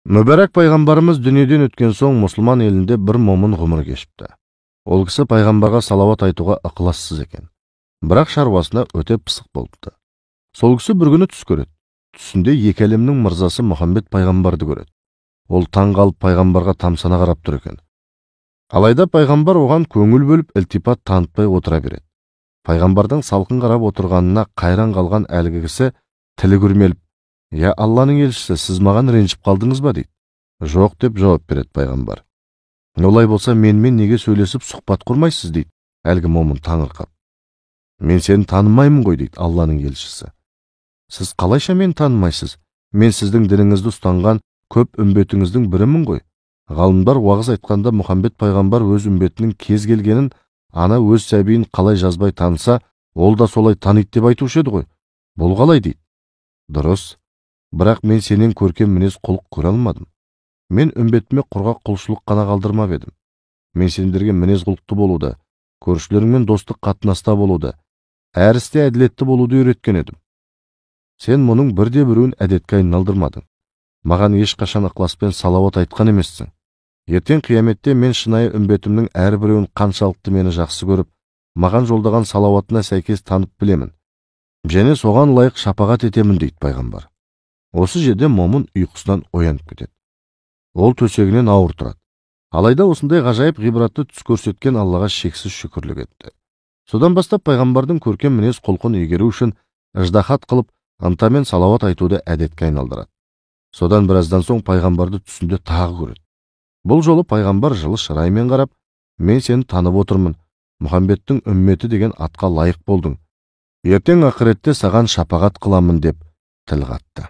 Mübarek Peygamberimiz dünyeden ötken soң Müslüman elinde bir momin gumur geçipti. Ol kisi Peygamberga salavat aytuga ıqlassız eken. Birak şarvasına öte pısık boluptu. Sol kisi bir günü түс көрөт. Түсінде екі әлемнің мырзасы Мұхаммед пайғамбарды көреді. Ол таң қалып пайғамбарға тамсана қарап тұр екен. Алайда пайғамбар оған көңіл бөліп ілтипат танытпай отыра береді. Пайғамбардың салқын қарап отырғанына қайран қалған әлгі кісі тілі күрмеліп, «Я Алланың елшісі, сіз маған ренжіп қалдыңыз ба?» дейді. «Жоқ» деп жауап береді пайғамбар. «Олай болса менімен неге сөйлесіп сұхбат құрмайсыз?» дейді әлгі момын таңырқап. «Мен сені танымаймын ғой» дейді Алланың елшісі. «Сіз қалайша мен танымайсыз? Мен сіздің дініңізді ұстанған көп үмбетіңіздің бірімін ғой. Ғалымдар уағыз айтқанда Мұхаммед пайғамбар өз үмбетінің кез келгенін ана өз сәбиін қалай жазбай таныса, ол да солай таниды деп айтушы еді ғой. Бұл қалай?» дейді. «Дұрыс, бірақ мен сенен көркем мінез құлық көре алмадым. Мен үмбетіме құрғақ құлшылық қана қалдырмап едім. Мен сендерге мінез құлықты болуды, көршілеріңмен достық қатынаста болуды, әр істе әділетті болуды үйреткен едім. Сен мұның бірде біреуін әдетке айналдырмадың. Маған ешқашан ықыласпен салауат айтқан емессің. Ертең қияметте мен шынайы үмбетімнің әрбіреуін қаншалықты мені жақсы көріп, маған жолдаған салауатына сәйкес танып білемін. Және соған лайық шапағат етемін» дейді пайғамбар. Осы жерде момын ұйқысынан оянып кетеді. Ол төсегінен ауыр тұрады. Алайда осындай ғажайып ғибратты түс көрсеткен Аллаға шексіз шүкірлік етті. Содан бастап пайғамбардың көркем мінез құлқын игеру үшін ыждахат қылып, ынтамен салауат айтуды әдетке айналдырады. Содан біраздан соң пайғамбарды түсінде тағы көреді. Бұл жолы пайғамбар жылы шыраймен қарап, «Мен сені танып отырмын. Мұхаммедтің үмметі деген атқа лайық болдың. Ертең ақыретте саған шапағат қыламын» деп тіл қатты.